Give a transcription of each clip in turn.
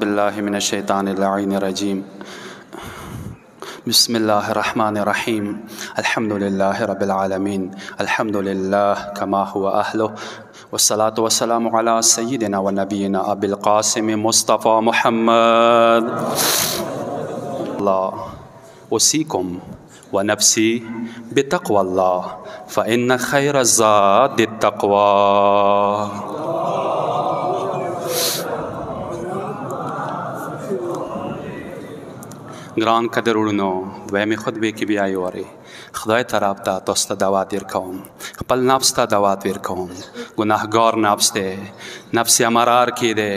बिल्लाहि मिनश्शैतानिर्रजीम बिस्मिल्लाहिर्रहमानिर्रहीम अल्हम्दुलिल्लाहि रब्बिल आलमीन अल्हम्दुलिल्लाह कमा हुवा अहलुहु वस्सलातु वस्सलामु अला सय्यिदिना व नबियिना अबिल क़ासिम मुस्तफ़ा मुहम्मद उसीकुम व नफ्सी बितक़वल्लाह फ़इन्न खैर ज़ादि तक़वा। ग्रान कदर उड़नो द्वैमी खुतबे की बियाई वारे खुदाय तरफ्ता तोस्ता दावत इरकौम खपल नफ्स ता दावत इरकौम गुनाहगार नफ्स दे नफ्स अमरार की दे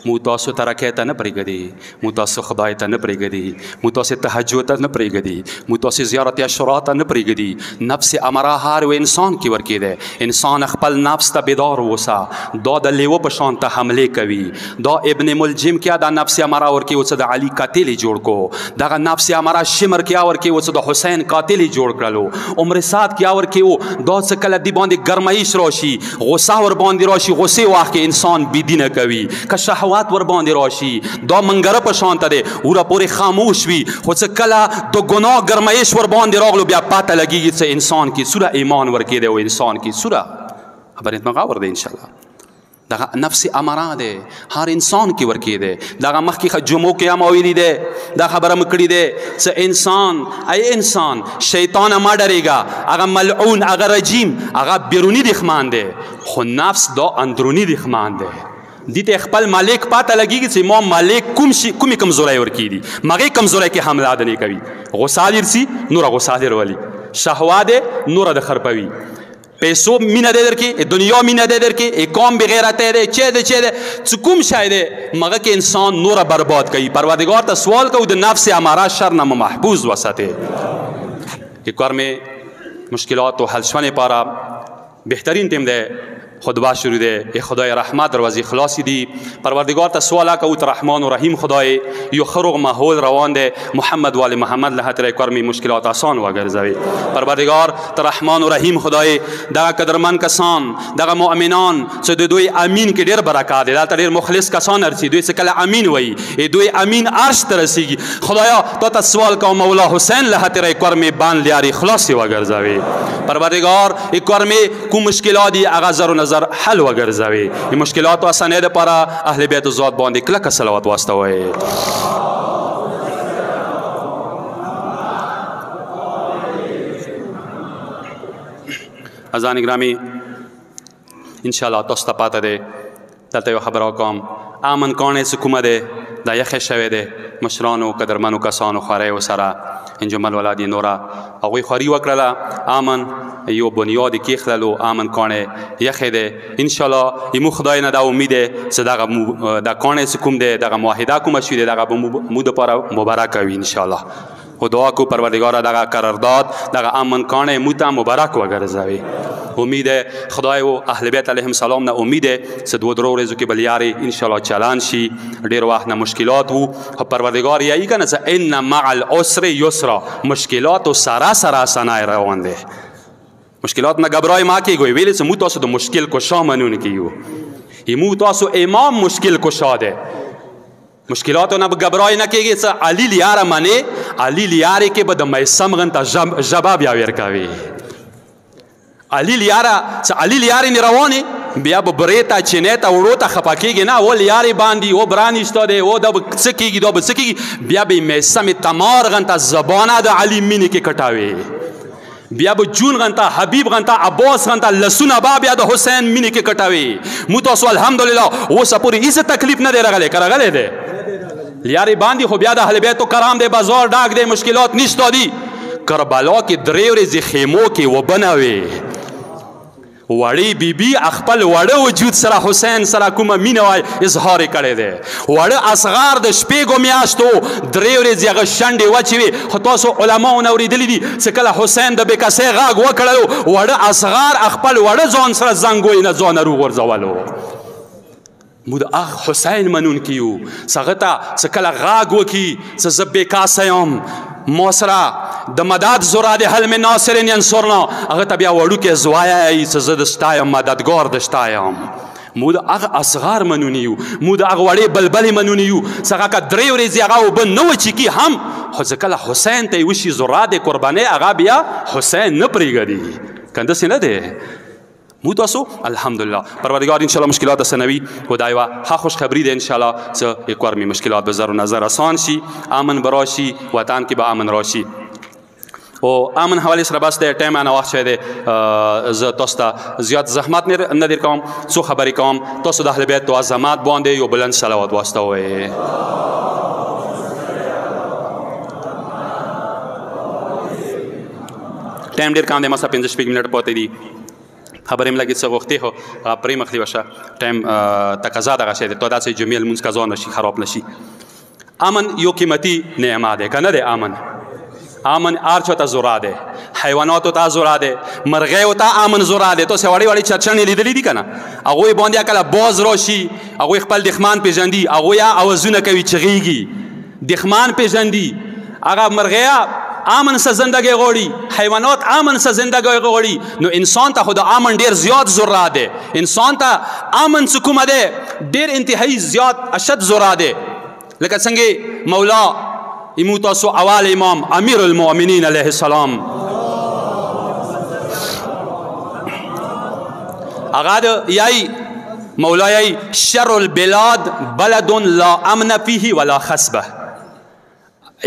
मुतोसु तरके ता न परिगदी मुतोसु खुदाय ता न परिगदी मुतोसु तहज्जुद ता न परिगदी मुतोसु ज़ियारत अशरा ता न परिगदी नफ्स अमरा हार व इंसान की वर की दे इंसान खपल नफ्स ता बेदार वसा दो दलेवो पशान ता हमले कवी दो इब्न मुलजिम क्या दा नफ्स अमरा और की वसा दा अली कातिल जोड़ को दागा नफ्स अमरा शिमर क्या और की वसा दा हुसैन कातिल जोड़ करलो उम्र साथ क्या और की वो दो सकल दी बांदी गरमाइश रोशी गुस्सा वर बांदी रोशी गुस्से वाह के इंसान बिदी न कवी का शहवात वर बांदी रोशी दो मंगर पशान तदे पूरा पूरे खामोश भी हो सकला तो गुनाह गरमाइश वर बांदी रोगलो बिया पता लगेगी से इंसान की सूरा ईमान वर के दे वो इंसान की सूरा खबर इतना गावर दे इंशाल्लाह दागा नफ्स अमरा दे हर इंसान की वर्की दे दागा मख की जुमो के अमोली दे दा खबर मकड़ी दे से इंसान अय इंसान शैतान अमा डरेगा अगर मलऊन अगर रजीम अगर बिरूनी दिखमान दे खो नफ्स दो अंदरूनी दिखमान दे दीते खपल मालिक पता लगेगी से मो मालिक कुमी कमजोराई और की दी मगे कमजोराई के हमला दने कभी गुसादिर सी नूरा गुसादिर वाली शहवा दे नूरा द खरपवी पैसों मीना दे दर के दुनिया मीना दे दर के एक कौम बगैर दे चेदे चुकुम शायद मगर के इंसान नूरा बर्बाद कई परवरदिगार ता सवाल का उद नफ्स से हमारा शर न महफूज वसते एक बार में मुश्किलात तो हलशवाने पारा बेहतरीन टीम दे खुदबा शुरू दे ए खुदाए रहमत दरवाज़े खलासी दी परवरदिगार ता सवाल का उत रहमान और रहीम खुदाए यो खरुग माहौल रवान दे मोहम्मद वाले मोहम्मद लहा तेरे कर में मुश्किलात आसान वगर जावे परवरदिगार ता रहमान और रहीम खुदाए दागा कदरमन कसान दागा मोमिनान से दोई अमीन के डेर बरकत दे दाता डेर मुखलिस कसान अरसी दोई से कला अमीन वही ए दोई अमीन अर्श तरसीगी खुदाया तो सवाल का मौला हुसैन लहा तेरे कर में बान लियारी खलासी वगर जावे परवरदिगार एक कर में कु मुश्किलात दी आगाज़र हल वगर जावे ये मुश्किलात आसान है पारा अहले बैत ज़ात बांधे क्लक सलावत वास्ता हुए अज़ान ग्रामी इंशाल्लाह तोस्ता पाता दे तलते खबर कौम आमन कौने सुकुमा दे दा यखे शवे दे मशरानो कदरमानो कसानो खारे व सारा इंजमल वाला दी नोरा अगुई खरी वकरला आमन यो बुनियाद की खललो आमन कौने यखे दे इंशाल्लाह ये मुखदाय ना दा उम्मीद है सदागा दा कौने सुकुम दे दागा मुआहिदा को मशहूर दागा मुद पर मुबारक है इंशाल्लाह वो दुआ को परवरदिगार दागा करारदाद दागा आमन कौने मुता मुबारक वगैरह जावे उम्मीद है खुदाए वो अहले बैत अलैहिम सलाम ना उम्मीद है से दो दरो रेज़ो के बलियारे इंशाल्लाह चालान शी डेर वाह ना मुश्किलात हो परवरदिगार यही का ना से इन्ना मअल उसरि युसरा मुश्किलात तो सारा सारा सनाए रवान दे मुश्किलात ना घबराए माँ की गोई वेले से मुँह तो मुश्किल को शाह मनून की हो ये मुँह तो इमाम मुश्किल को शाह दे मुश्किलात ना घबराए ना के से अली लियारा माने अली लियारे के बद मैं समगंता जवाब यावेर कावे अली लियारा से अली लियारे निरवाने बिया बरेता चिनेता उड़ोता खपाकेगी ना वो लियारे बांधी वो ब्रानी दे वो दब सकेगी दब सकेगी बिया भी मैं सम तमार गंता जबाना द अली मिनी के कटावे बिया जून गंता हबीब गंता अब्बास गंता लसुन अबाब या हुसैन मिनी के कटावे मुतोस अल्हम्दुलिल्लाह वो सपूरी इस तकलीफ न दे रगले कर गले दे लियारे बांधी हो बिया अहले बैत तो कराम दे बाजार डाक दे मुश्किलात निश्तो दी करबला के दरेवरे जे खेमो के वो बनावे वड़ी बीबी अखपल वड़ वजूद सरा हुसैन सरा कुमा मीनवाय इजहार करे दे वड़ असगार द शपेगो म्याश तो दरेवरे जग शंडे वचवे हतोसो उलमा नवरी दिली सकला हुसैन द बेकसे गाग वकड़ो वड़ असगार अखपल वड़ जोन सरा जंगो इन जोन रू वर जवालो मुद अख हुसैन मनून कियो सगता सकला गाग वकी सजबे कासयम मोसरा द मदद ज़ुराद हल में नासिरिन यंसुरना अगर तबिया वड़ू के ज़वाया सजदस्तायम मददगार दस्तायम مو د هغه اصغار منونې یو، مو د هغه وړې بلبلې منونې یو څه هغه که 3 ورځې هغه اوبه نه وچکي هم، خو چې کله حسین ته یې وشي زراد قربانۍ هغه بیا حسین نه پرېږدي، که همداسې نه دی. مو تاسو الحمدلله پروردگار انشاءالله مشکلات آسانوي، خدا یوه ښه خوشخبري ده انشاءالله څه یک وار می مشکلات به زر و نظر آسان شي، امن به راشي، وطن کې به امن راشي. او امن حواله سره بس د ټایم نه وخت شوی دی، زه تاسو ته زیات زحمت نه در کوم، څو خبرې کوم. تاسو د اهل بیت تو عظمت باندې یو بلند صلوات واستوئ. ټایم ډېر کم دی، ما سره 15 منټ پاتې دي. خبرې مې لګې څه غوښتې خو پرې مخلي وشه، ټایم تقاضا دغه شی دی، تو داسې جمعې لمونځ قضا نشي، خراب نشي. امن یو قیمتي نعمت دی، که نه دی؟ امن هر چا ته ضرا دی، حیواناتو ته ضرا دی، مرغیو ته امن ضرا دی. تاسې وړې وړې چرچڼې لیدلي دي که نه؟ هغوی باندې کله باز راشي، هغوی خپل دښمن پېژندي، هغوی اوازونه کوي، چغېږي، دښمن پېژندي. هغه مرغیه امن سه زندگی غواړي، حیوانات امن سه زندگی غواړي، نو انسان ته خو د امن ډېر زیات ضرورت دی. انسان ته امن څه کومه دی؟ ډېر انتهایی زیات اشد ضرورت دی. لکه څنګه مولا ایمو تاسو اول امام امیر المؤمنین علیه السلام هغه د یای مولا یای شر البلاد بلد لا امن فیه ولا خصبه.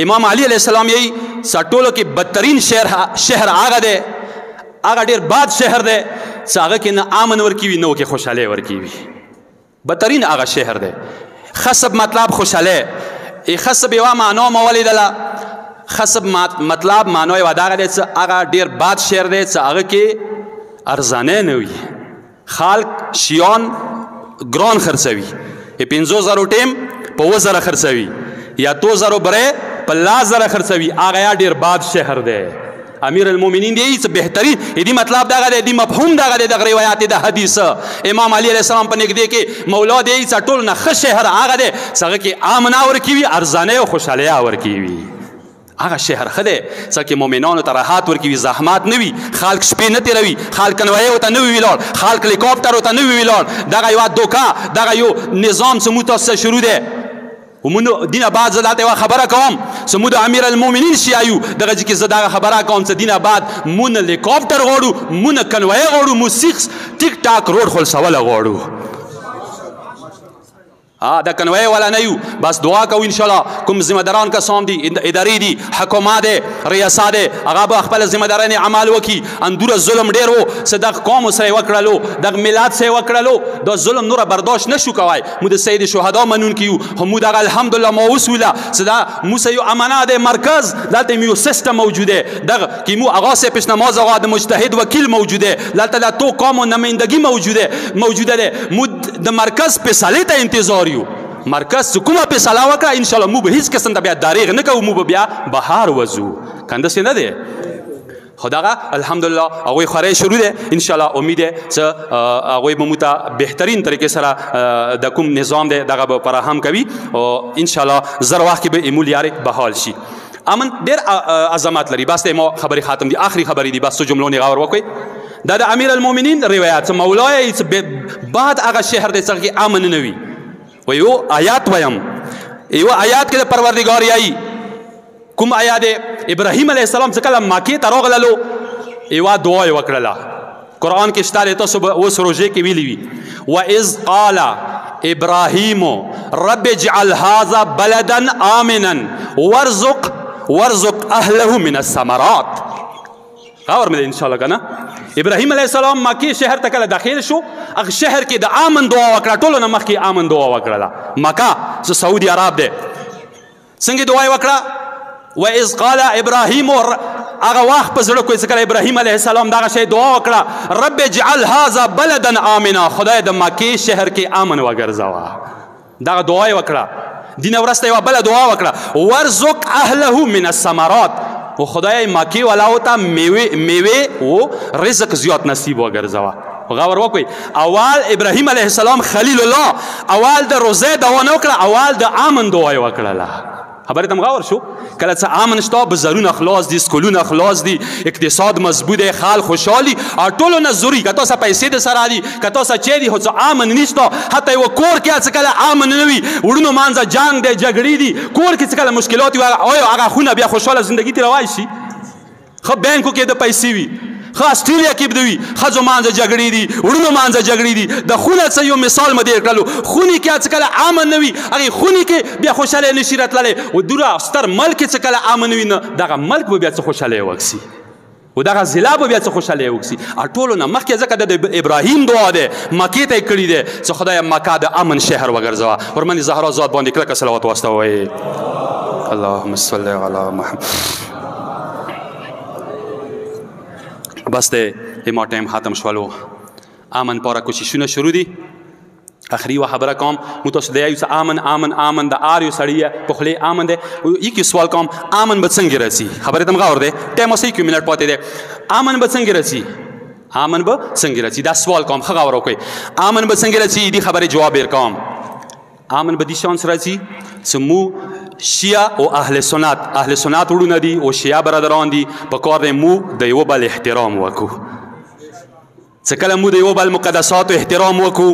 امام علی علیہ السلام یہی سټولو کې بدترین شهر هغه دی، هغه ډېر بد شهر دی چې هغه کې نه امن ورکوي نه کې خوشحالۍ ورکوي. بدترین هغه شهر دی. خصب مطلب خوشحالۍ. خصب یوه معنا مو ولیدله، خصب مطلب معنا یوه دغه دی چې هغه ډېر بد شهر دی چې هغه کې ارزانۍ نه وي، خلک شیان ګران خرڅوي، 50,000 ټیم په 2,000 خرڅوي یا 2,000 برې په 10,000 خرڅوي، هغه یا ډېر باد شهر دی. امیر المؤمنین دی څه بهترین دی مطلب دغه دی، دی مفهوم دغه دی دغه روایت د حدیث. امام علی علیه السلام په نږدې کې مولا دی څه ټول نه ښه شهر هغه دی چې هغه کې امن ورکوي، ارزانۍ او خوشحالۍ ورکوي. هغه شهر ښه دی چې کې مؤمنانو ته راحت ورکوي، زحمت نه وي، خلک شپې نه تېروي، خلک کنوایۍ ورته نه وي ولاړ، خلک هلیکاپټر ورته نه وي ولاړ. دغه یوه دوکه، دغه یو نظام چې موږ تاسو شروع دی. ومونږ دینه بعد زه دلته یوه خبره کوم چې موږ د امیر المؤمنین شیعه یو، دغه چې زه دغه خبره کوم چې دینه بعد مونږ هلیکاپټر غواړو، مونږ کنوایۍ غواړو، مونږ سیخ ټیک ټاک روډ خلصوله غواړو. دا کنوایۍ والا نه یو. بس دعا کوو انشاءالله کوم ذمه داران کسان دي، ادارې دي، حکومت دی، ریاست دی، هغه به خپله ذمه دارانې عمل وکړي. اندوره ظلم ډېر و چې دغه قوم سره یې وکړلو، دغه ملت سره یې وکړلو، دا ظلم نوره برداشت نه شو کوی. موږ د سید شهدا منونکي یو، خو موږ دغه الحمدلله ما اوس ویله چې دا موږ سره یو امانت دی، مرکز دلته یو سیستم موجود دی، دغه کې موږ آغا صاحب پیشنماز آغا د مجتهد وکیل موجود دی، دلته د تو قوم نمایندګي موجوده دی. موږ د مرکز فیصلې ته انتظار یو. مرکز چې کومه فیصله وکړه انشاءالله موږ به هیڅ قسم ته بیا دریغ نه کوو، موږ به بیا بهر وځو، که همداسې نه دی؟ خو دغه الحمدلله هغوی خوارۍ شروع دی. انشاءالله امید دی چې هغوی به موږ ته بهترین طریقې سره د کوم نظام دی دغه به فراهم کوي او انشاءالله زر وخت کې به ایمو لیارې بحال شي. امن ډېر عظمت لري. بس دی ما خبرې ختم دي، آخري خبرې دي، بس څو جملو نه غور وکړئ. دا د امیر المؤمنین روایت چې مولا یې بعد هغه شهر دی چې کې امن نه وي. و یو آیات ویم، یو آیات کې د پروردګار یایي کوم آیات دی؟ ابراهیم علیه السلام چې کله مکې ته راغللو یوه دعا یې وکړله، قرآن کې شته دی، تاسو به اوس روژې کې ویلي وي. وإذ قال ابراهیم رب اجعل هذا بلدا آمنا وارزق اهله من الثمرات. غور مې دی انشاءالله که نه؟ ابراهیم علیه السلام مکې شهر ته کله داخل شو، هغه شهر کې د امن دعا وکړه، ټولو نه مخکې امن دعا وکړله. مکه چې سعودي عرب دی، څنګه دعا یې وکړه؟ وإذ قال ابراهیم، هغه وخت په زړه کوی چې کله ابراهیم علیه السلام دغه شی دعا وکړه، رب اجعل هذا بلدا آمنا، خدای د مکې شهر کې امن وګرځوه. دغه دعا یې وکړه. دینه وروسته یوه بله دعا وکړه، وارزق اهله من الثمرات، و خدای مکې والاو ته میوې و رزق زیات نصیب وګرځوه. غور وکړئ اول ابراهیم علیه السلام خلیل الله اول د روزې دعا نه وکړه اول د امن دعا یې وکړله خبرې ته غور شو کله چې امن شته بازارونه خلاص دي سکولونه خلاص دي اقتصاد مضبوط دی خلک خوشحال دي ټولو نه ضروري که تاسو پیسې د سره دي که تاسو چې دي خو څه امن نشته حتی یو کور کې چې کله امن نه وي وړونو منځه جنګ دی جګړې دي کور کې چې کله مشکلات وي هغه خونه بیا خوشحاله زندگی تېروای شي ښه بینکو کې د پیسې وي ښه اسټرالیا کې به وي ښځو منځه جګړې دي وړونو منځه جګړې دي د خونه څه یو مثال مې دېر کړلو خونې کې چې کله امن نه وي هغې خونې کې بیا خوشحالۍ نشي راتللی و دومره ستر ملک کې چې کله امن نه وي نه دغه ملک به بیا څه خوشحالۍ وکړي و دغه ضلع به بیا څه خوشحالۍ وکړي ټولو نه مخکې ځکه د ابراهیم دعا دی مکې ته یې کړي دی چې خدایه مکه د امن شهر وګرځوه ورمنې زهرا ذات باندې کلکه صلوات واستوئ اللهم صل علی محمد بس دی ما ټایم ختم شولو امن پاره کوششونه شروع دي اخري یوه خبره کوم موږ تاسو د یو څه امن د هر یو سړي په خولې امن دی یک سوال کوم امن به څنګه راسي خبرې ته م غور دی ټایم اوس یو منټ پاتې دی امن به څنګه راسي امن به څنګه راسي دا سوال کوم ښه غور وکړئ امن به څنګه راسي دې خبرې جواب یې کوم امن به دې شانس راځي چې موږ شیعه او اهل سنت وړونه دي او شیعه برادران دي په کار دی موږ د یو بل احترام وکړو چې کله موږ د یو بل مقدساتو احترام وکړو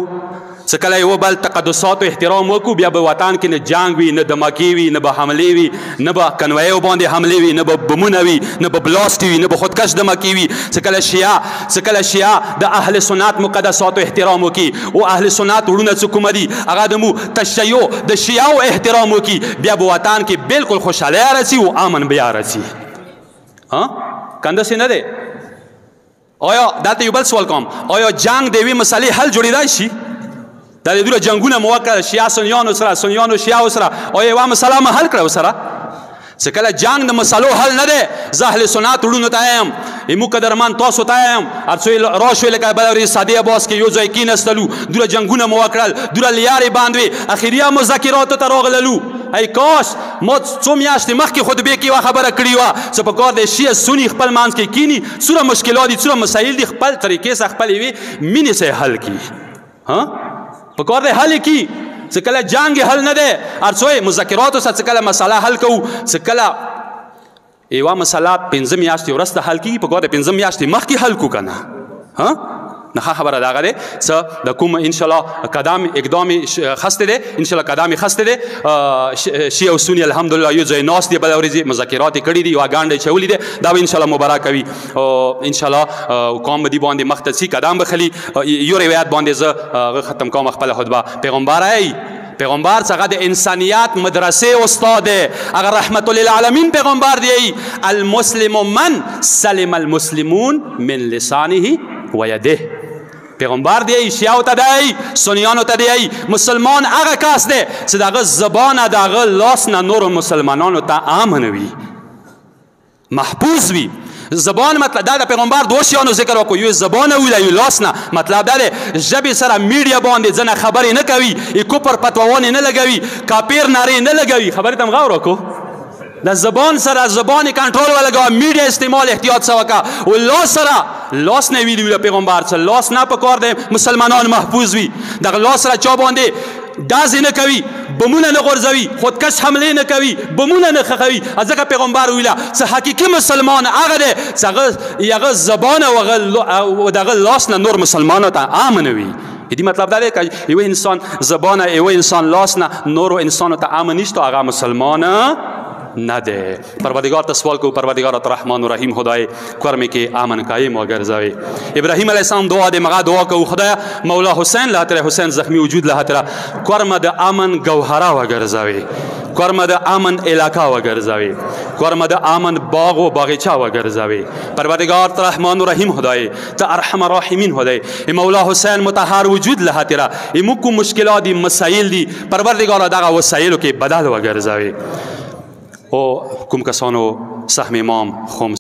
چې کله یو بل تقدساتو احترام وکړو بیا به وطن کې نه جنګ وي نه دمکې وي نه به حملې وي نه به کنویو باندې حملې وي نه به بمونه وي نه به بلاست وي نه به خودکش دمکې وي چې کله شیعه د اهل سنت مقدساتو احترام وکړي او اهل سنت وړونه چې کومه دي هغه د مو تشیع د شیعو احترام وکړي بیا به وطن کې بالکل خوشحالۍ راسي او امن بیا راسي که همداسې نه دی آیا دلته یو بل سوال کوم آیا جنګ د یوې مسلې حل جوړېدای شي دا د دومره جنګونه مو وکړل شیعه سنیانو سره سنیانو شیعو سره آیا یوه مسله مو حل کړه ورسره چې کله جنګ د مسلو حل نه دی زه اهل سنت وړونو ته یم موږ قدرمن تاسو ته یم هر څوی راشوی لکه بله ورځ سادې عباس کې یو ځای کېنستلو دومره جنګونه مو وکړل دومره لیارې باندې وې اخریا مذاکراتو ته راغللو ای کاش ما څو میاشتې مخکې خطبې کې یوه خبره کړې وه چې په کار دی شیعه سني خپل منځ کې کیني څومره مشکلات دي څومره مسایل دي خپل طریقې سره خپل یوې مینې سره حل کړي په کار دی حل کړي چې کله جنګ حل نه دی هر څوی مذاکراتو سره چې کله مسله حل کوو چې کله یوه مسله 5 میاشتې وروسته حل کېږي په کار دی 5 میاشتې مخکې حل کړو که نه نه خبره دغه دی څه د کوم انشاءالله قدم اقدام خسته دی انشاءالله قدم خسته دی شیعه او سني الحمدلله یو ځای ناست دي بله ورځې مذاکرات یې کړي دي یوه ګنډه یې چولې دی دا به انشاءالله مبارک وي او انشاءالله قوم به دې باندې مخته ځي قدم به خلي یو روایت باندې زه هغه ختم کوم خپله خطبه پیغمبر پیغمبر څنګه د انسانیت مدرسې استاد دی هغه رحمت للعالمین پیغمبر دی المسلم من سلم المسلمون من لسانه و یده پیغمبر دی شیعو ته دی سنیانو ته دی مسلمان هغه کس دی چې د هغه زبانه د هغه لاس نه نورو مسلمانانو ته امن وي محفوظ وي زبان مطلب دا د پیغمبر دوه شیانو ذکر وکړو یو زبان او یو لاس نه مطلب دا دی ژبې سره میډیا باندې ځنه خبرې نه کوي کوپر پتواوانې نه لګوي کاپیر نارې نه لګوي خبرې ته م غور وکړو د زبان سره زبان کنټرول ولګوه میډیا استعمال احتیاط سره وکړه او لاس سره لاس نه ویلي وي پیغمبر څه لاس نه په کار دی مسلمانان محفوظ وي دغه لاس سره چا باندې دازې نه کوي بمونه نه غورځوي خودکش حملې نه کوي بمونه نه خښوي ځکه پیغمبر ویله چې حقیقي مسلمان هغه دی چې هغه زبان او دغه لاس نه نور مسلمانو ته امن وي دې مطلب دا دی که یو انسان زبانه یو انسان لاس نه نورو انسانو ته امن نشته هغه مسلمان نه دی پروردگار ته سوال کو پروردگار ته رحمان و رحیم خدای کور کې امن قایم وګرځوي ابراهیم علیه السلام دعا دی مغه دعا کو خدای مولا حسین له تر حسین زخمی وجود له تر کور د امن گوهره وګرځوي کور د امن علاقه وګرځوي کور د امن باغ و باغچه وګرځوي پروردگار ته رحمان و رحیم خدای ته ارحم الراحمین خدای مولا حسین مطهر وجود له تر موږ مشکلات دي مسائل دي پروردگار دغه وسایلو کې بدل وګرځوي او کوم کسانو سهم امام خمس